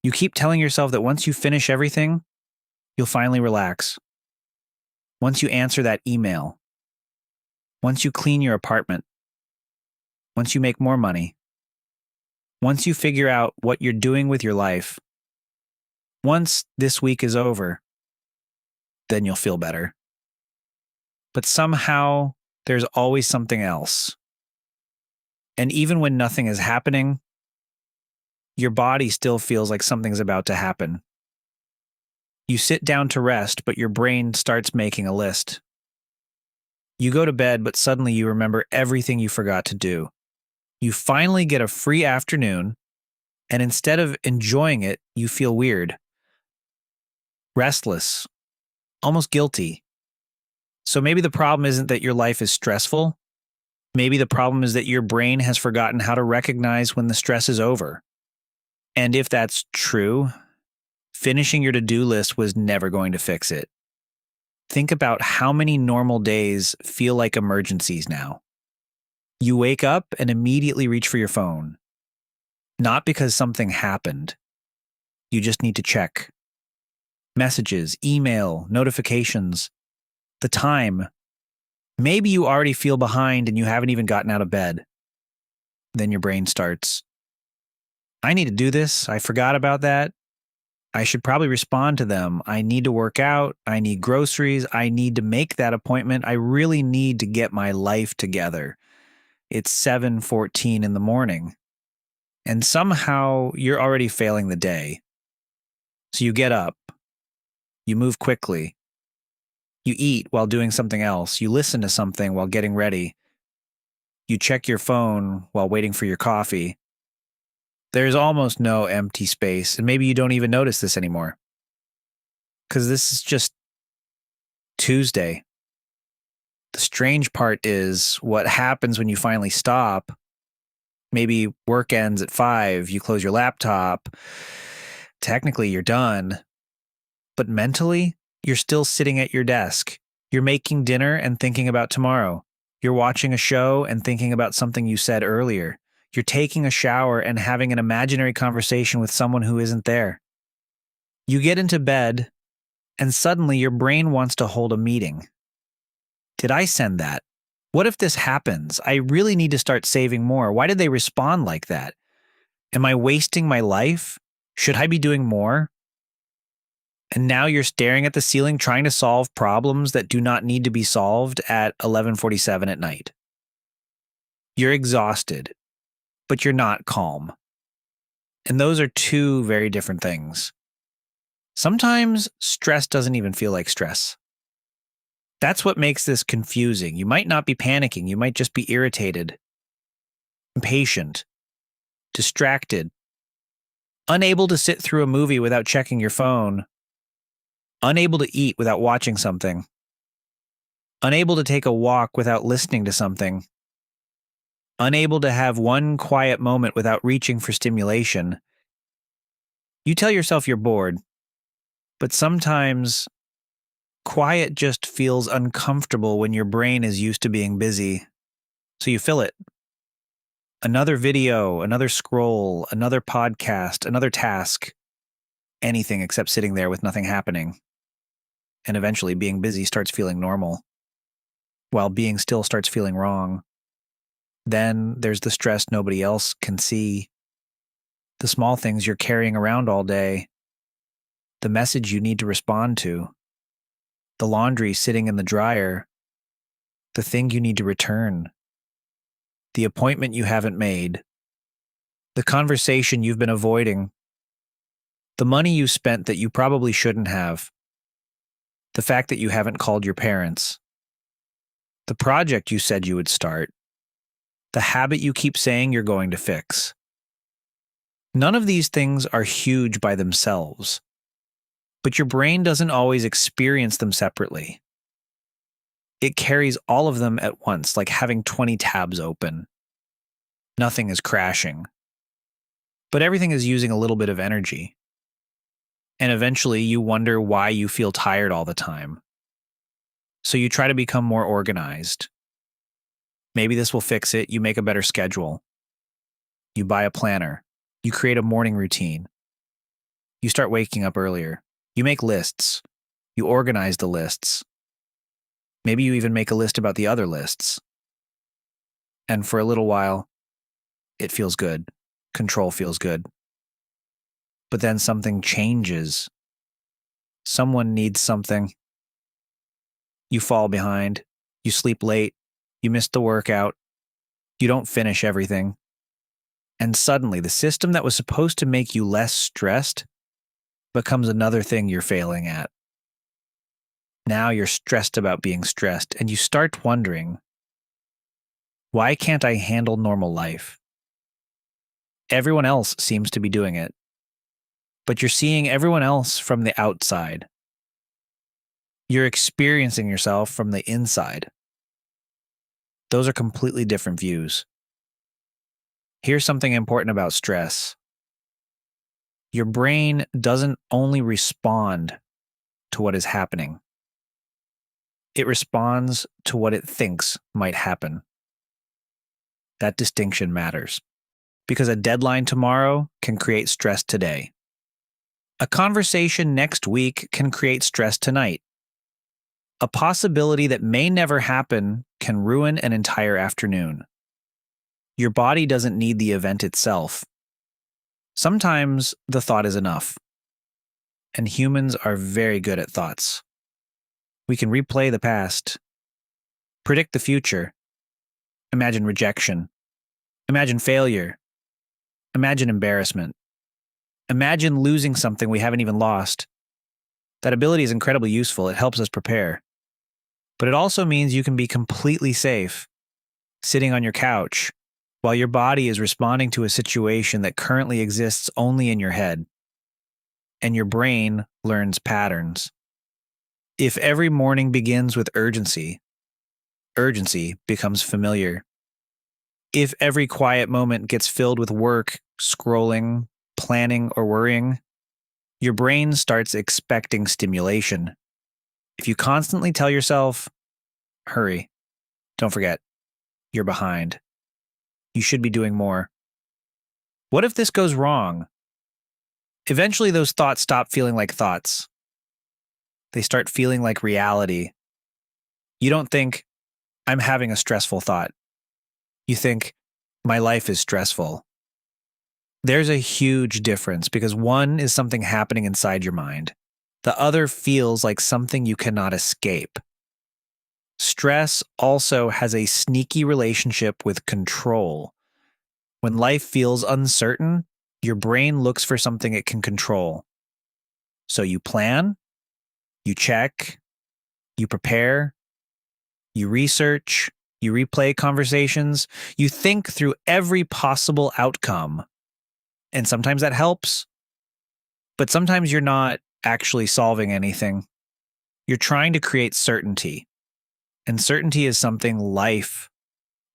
You keep telling yourself that once you finish everything, you'll finally relax. Once you answer that email, once you clean your apartment, once you make more money, once you figure out what you're doing with your life, once this week is over, then you'll feel better. But somehow there's always something else. And even when nothing is happening, your body still feels like something's about to happen. You sit down to rest, but your brain starts making a list. You go to bed, but suddenly you remember everything you forgot to do. You finally get a free afternoon, and instead of enjoying it, you feel weird, restless, almost guilty. So maybe the problem isn't that your life is stressful. Maybe the problem is that your brain has forgotten how to recognize when the stress is over. And if that's true, finishing your to-do list was never going to fix it. Think about how many normal days feel like emergencies now. You wake up and immediately reach for your phone. Not because something happened. You just need to check. Messages, email, notifications, the time. Maybe you already feel behind and you haven't even gotten out of bed. Then your brain starts, I need to do this. I forgot about that. I should probably respond to them. I need to work out. I need groceries. I need to make that appointment. I really need to get my life together. It's 7:14 in the morning. And somehow you're already failing the day. So you get up. You move quickly. You eat while doing something else. You listen to something while getting ready. You check your phone while waiting for your coffee. There's almost no empty space, and maybe you don't even notice this anymore. Because this is just Tuesday. The strange part is what happens when you finally stop. Maybe work ends at 5, you close your laptop. Technically, you're done. But mentally, you're still sitting at your desk. You're making dinner and thinking about tomorrow. You're watching a show and thinking about something you said earlier. You're taking a shower and having an imaginary conversation with someone who isn't there. You get into bed, and suddenly your brain wants to hold a meeting. Did I send that? What if this happens? I really need to start saving more. Why did they respond like that? Am I wasting my life? Should I be doing more? And now you're staring at the ceiling trying to solve problems that do not need to be solved at 11:47 at night. You're exhausted, but you're not calm. And those are two very different things. Sometimes stress doesn't even feel like stress. That's what makes this confusing. You might not be panicking. You might just be irritated, impatient, distracted, unable to sit through a movie without checking your phone, unable to eat without watching something, unable to take a walk without listening to something, unable to have one quiet moment without reaching for stimulation. You tell yourself you're bored, but sometimes quiet just feels uncomfortable when your brain is used to being busy, so you fill it. Another video, another scroll, another podcast, another task, anything except sitting there with nothing happening. And eventually being busy starts feeling normal, while being still starts feeling wrong. Then there's the stress nobody else can see, the small things you're carrying around all day, the message you need to respond to, the laundry sitting in the dryer, the thing you need to return, the appointment you haven't made, the conversation you've been avoiding, the money you spent that you probably shouldn't have, the fact that you haven't called your parents, the project you said you would start, the habit you keep saying you're going to fix. None of these things are huge by themselves, but your brain doesn't always experience them separately. It carries all of them at once, like having 20 tabs open. Nothing is crashing, but everything is using a little bit of energy. And eventually you wonder why you feel tired all the time. So you try to become more organized. Maybe this will fix it. You make a better schedule. You buy a planner. You create a morning routine. You start waking up earlier. You make lists. You organize the lists. Maybe you even make a list about the other lists. And for a little while, it feels good. Control feels good. But then something changes. Someone needs something. You fall behind. You sleep late. You miss the workout. You don't finish everything. And suddenly, the system that was supposed to make you less stressed becomes another thing you're failing at. Now you're stressed about being stressed, and you start wondering, why can't I handle normal life? Everyone else seems to be doing it, but you're seeing everyone else from the outside. You're experiencing yourself from the inside. Those are completely different views. Here's something important about stress. Your brain doesn't only respond to what is happening. It responds to what it thinks might happen. That distinction matters, because a deadline tomorrow can create stress today. A conversation next week can create stress tonight. A possibility that may never happen can ruin an entire afternoon. Your body doesn't need the event itself. Sometimes the thought is enough. And humans are very good at thoughts. We can replay the past, predict the future, imagine rejection, imagine failure, imagine embarrassment, imagine losing something we haven't even lost. That ability is incredibly useful. It helps us prepare. But it also means you can be completely safe, sitting on your couch, while your body is responding to a situation that currently exists only in your head. And your brain learns patterns. If every morning begins with urgency, urgency becomes familiar. If every quiet moment gets filled with work, scrolling, planning, or worrying, your brain starts expecting stimulation. If you constantly tell yourself, hurry, don't forget, you're behind, you should be doing more. What if this goes wrong? Eventually, those thoughts stop feeling like thoughts. They start feeling like reality. You don't think, I'm having a stressful thought. You think, my life is stressful. There's a huge difference because one is something happening inside your mind. The other feels like something you cannot escape. Stress also has a sneaky relationship with control. When life feels uncertain, your brain looks for something it can control. So you plan, you check, you prepare, you research, you replay conversations, you think through every possible outcome. And sometimes that helps, but sometimes you're not actually solving anything. You're trying to create certainty. And certainty is something life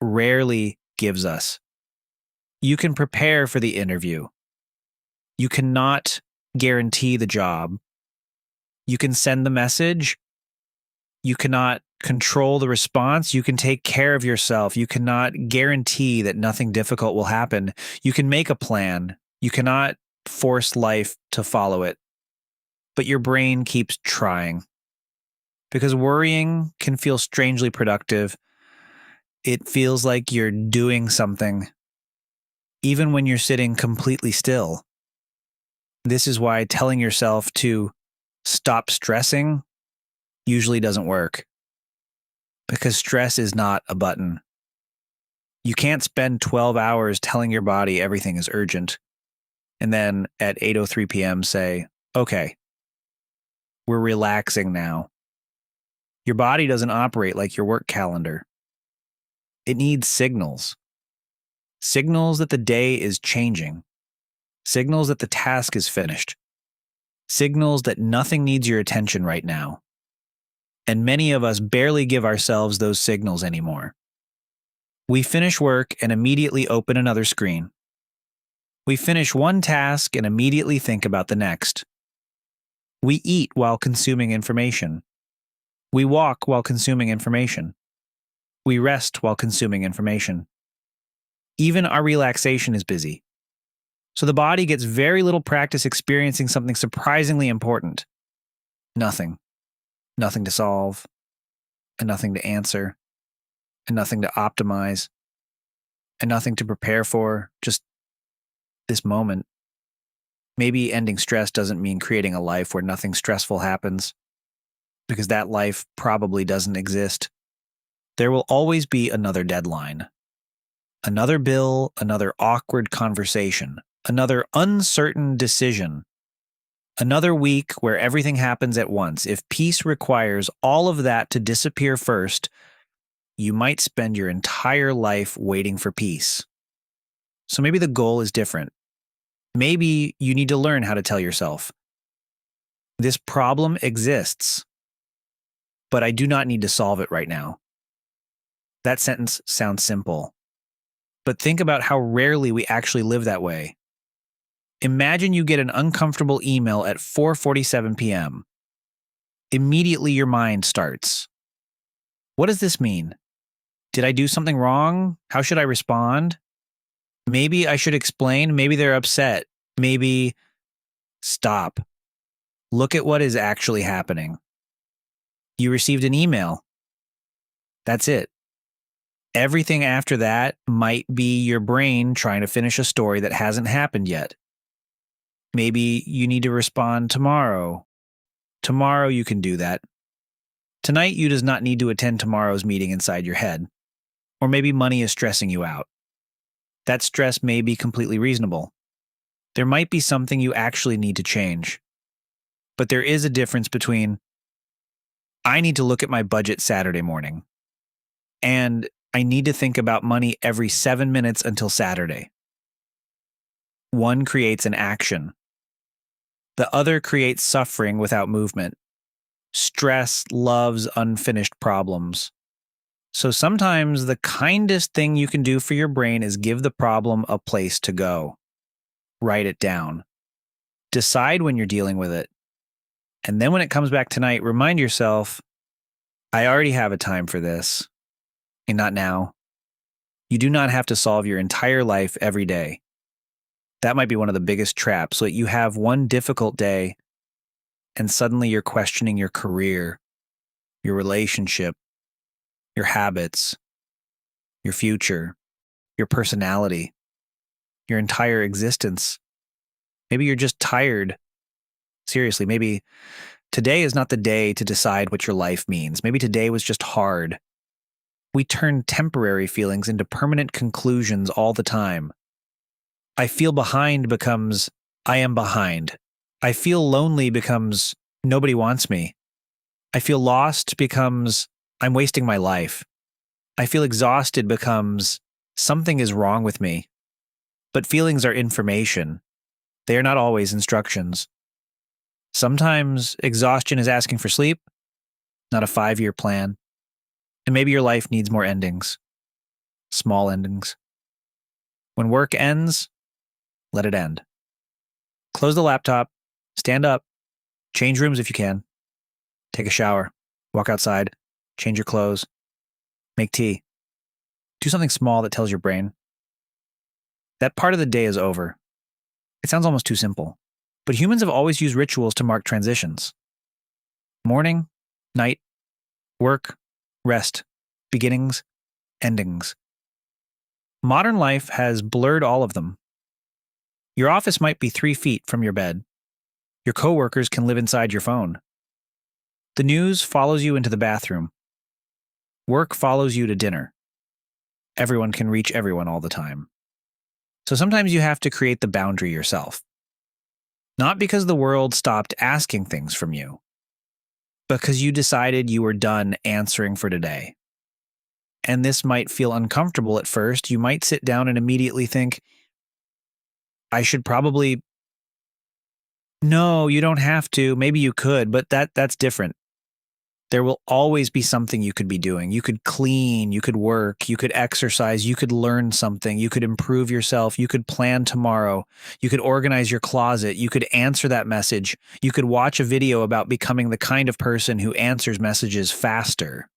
rarely gives us. You can prepare for the interview. You cannot guarantee the job. You can send the message. You cannot control the response. You can take care of yourself. You cannot guarantee that nothing difficult will happen. You can make a plan. You cannot force life to follow it. But your brain keeps trying. Because worrying can feel strangely productive. It feels like you're doing something, even when you're sitting completely still. This is why telling yourself to stop stressing usually doesn't work. Because stress is not a button. You can't spend 12 hours telling your body everything is urgent, and then at 8:03 p.m. say, okay, we're relaxing now. Your body doesn't operate like your work calendar. It needs signals. Signals that the day is changing. Signals that the task is finished. Signals that nothing needs your attention right now. And many of us barely give ourselves those signals anymore. We finish work and immediately open another screen. We finish one task and immediately think about the next. We eat while consuming information. We walk while consuming information. We rest while consuming information. Even our relaxation is busy. So the body gets very little practice experiencing something surprisingly important. Nothing. Nothing to solve, and nothing to answer, and nothing to optimize, and nothing to prepare for, just this moment. Maybe ending stress doesn't mean creating a life where nothing stressful happens, because that life probably doesn't exist. There will always be another deadline, another bill, another awkward conversation, another uncertain decision, another week where everything happens at once. If peace requires all of that to disappear first, you might spend your entire life waiting for peace. So maybe the goal is different. Maybe you need to learn how to tell yourself, this problem exists, but I do not need to solve it right now. That sentence sounds simple, but think about how rarely we actually live that way. Imagine you get an uncomfortable email at 4:47 p.m. Immediately your mind starts. What does this mean? Did I do something wrong? How should I respond? Maybe I should explain. Maybe they're upset. Maybe stop. Look at what is actually happening. You received an email. That's it. Everything after that might be your brain trying to finish a story that hasn't happened yet. Maybe you need to respond tomorrow. Tomorrow you can do that. Tonight you does not need to attend tomorrow's meeting inside your head. Or maybe money is stressing you out. That stress may be completely reasonable. There might be something you actually need to change. But there is a difference between, I need to look at my budget Saturday morning, and I need to think about money every 7 minutes until Saturday. One creates an action. The other creates suffering without movement. Stress loves unfinished problems. So sometimes the kindest thing you can do for your brain is give the problem a place to go. Write it down. Decide when you're dealing with it. And then when it comes back tonight, remind yourself, I already have a time for this. And not now. You do not have to solve your entire life every day. That might be one of the biggest traps. So you have one difficult day, and suddenly you're questioning your career, your relationship, your habits, your future, your personality, your entire existence. Maybe you're just tired. Seriously, maybe today is not the day to decide what your life means. Maybe today was just hard. We turn temporary feelings into permanent conclusions all the time. I feel behind becomes, I am behind. I feel lonely becomes, nobody wants me. I feel lost becomes, I'm wasting my life. I feel exhausted becomes, something is wrong with me. But feelings are information. They are not always instructions. Sometimes exhaustion is asking for sleep, not a 5-year plan. And maybe your life needs more endings. Small endings. When work ends, let it end. Close the laptop, stand up, change rooms if you can, take a shower, walk outside, change your clothes, make tea. Do something small that tells your brain, that part of the day is over. It sounds almost too simple, but humans have always used rituals to mark transitions. Morning, night, work, rest, beginnings, endings. Modern life has blurred all of them. Your office might be 3 feet from your bed. Your coworkers can live inside your phone. The news follows you into the bathroom. Work follows you to dinner. Everyone can reach everyone all the time. So sometimes you have to create the boundary yourself. Not because the world stopped asking things from you, but because you decided you were done answering for today. And this might feel uncomfortable at first. You might sit down and immediately think, I should probably... No, you don't have to. Maybe you could, but that's different. There will always be something you could be doing. You could clean, you could work, you could exercise, you could learn something, you could improve yourself, you could plan tomorrow, you could organize your closet, you could answer that message, you could watch a video about becoming the kind of person who answers messages faster.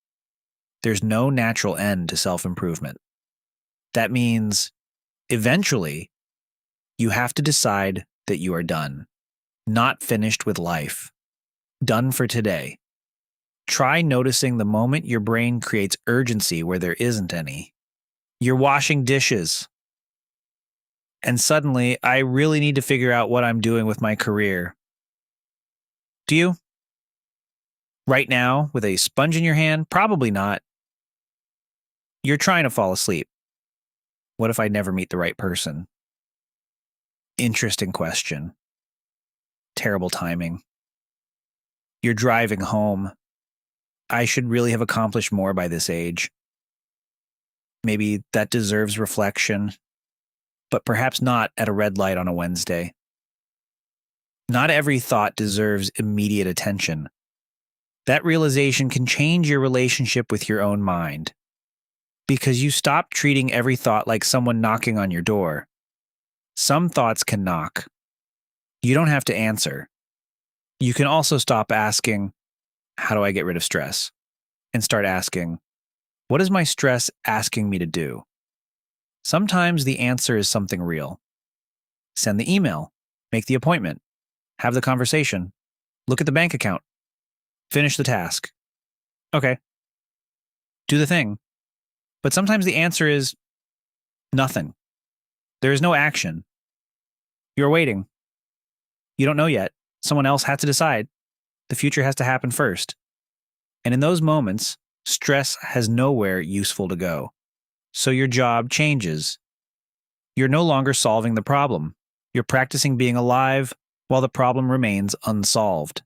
There's no natural end to self-improvement. That means, eventually, You have to decide that you are done, not finished with life, done for today. Try noticing the moment your brain creates urgency where there isn't any. You're washing dishes, and suddenly I really need to figure out what I'm doing with my career. Do you? Right now, with a sponge in your hand? Probably not. You're trying to fall asleep. What if I never meet the right person? Interesting question. Terrible timing. You're driving home. I should really have accomplished more by this age. Maybe that deserves reflection, but perhaps not at a red light on a Wednesday. Not every thought deserves immediate attention. That realization can change your relationship with your own mind, because you stop treating every thought like someone knocking on your door. Some thoughts can knock. You don't have to answer. You can also stop asking, how do I get rid of stress? And start asking, what is my stress asking me to do? Sometimes the answer is something real. Send the email, make the appointment, have the conversation, look at the bank account, finish the task. Okay. Do the thing. But sometimes the answer is nothing. There is no action. You're waiting. You don't know yet. Someone else has to decide. The future has to happen first. And in those moments, stress has nowhere useful to go. So your job changes. You're no longer solving the problem. You're practicing being alive while the problem remains unsolved.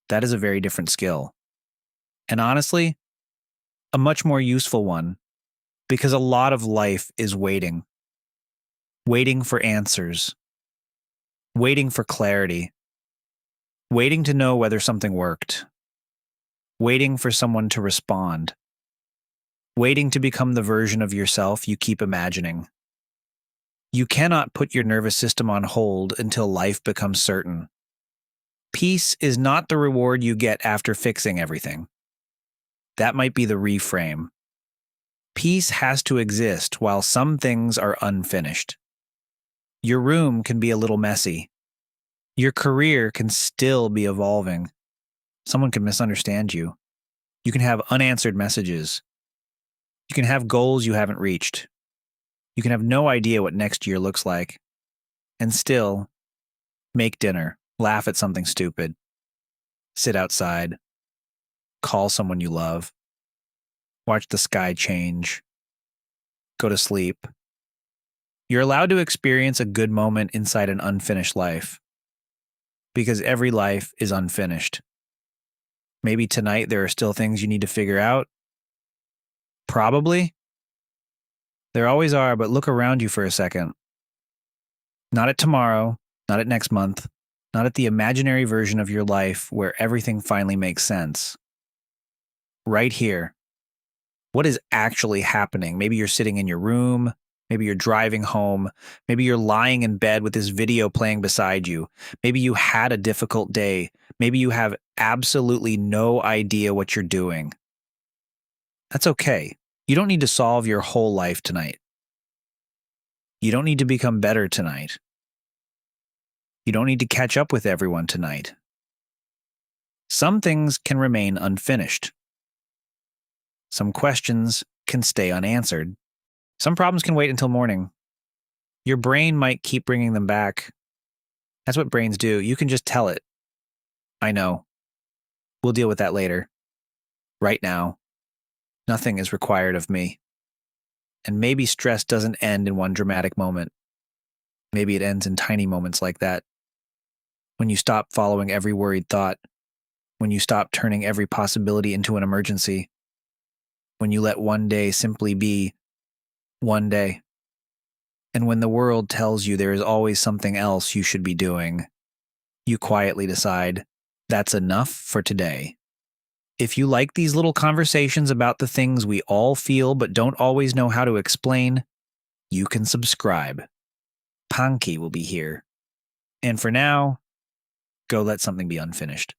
That is a very different skill. And honestly, a much more useful one, because a lot of life is waiting. Waiting for answers. Waiting for clarity. Waiting to know whether something worked. Waiting for someone to respond. Waiting to become the version of yourself you keep imagining. You cannot put your nervous system on hold until life becomes certain. Peace is not the reward you get after fixing everything. That might be the reframe. Peace has to exist while some things are unfinished. Your room can be a little messy. Your career can still be evolving. Someone can misunderstand you. You can have unanswered messages. You can have goals you haven't reached. You can have no idea what next year looks like. And still, make dinner, laugh at something stupid, sit outside, call someone you love, watch the sky change, go to sleep. You're allowed to experience a good moment inside an unfinished life, because every life is unfinished. Maybe tonight there are still things you need to figure out. Probably. There always are, but look around you for a second. Not at tomorrow, not at next month, not at the imaginary version of your life where everything finally makes sense. Right here. What is actually happening? Maybe you're sitting in your room. Maybe you're driving home. Maybe you're lying in bed with this video playing beside you. Maybe you had a difficult day. Maybe you have absolutely no idea what you're doing. That's okay. You don't need to solve your whole life tonight. You don't need to become better tonight. You don't need to catch up with everyone tonight. Some things can remain unfinished. Some questions can stay unanswered. Some problems can wait until morning. Your brain might keep bringing them back. That's what brains do. You can just tell it. I know. We'll deal with that later. Right now, nothing is required of me. And maybe stress doesn't end in one dramatic moment. Maybe it ends in tiny moments like that. When you stop following every worried thought. When you stop turning every possibility into an emergency. When you let one day simply be one day. And when the world tells you there is always something else you should be doing, you quietly decide, that's enough for today. If you like these little conversations about the things we all feel but don't always know how to explain, you can subscribe. Panqui will be here. And for now, go let something be unfinished.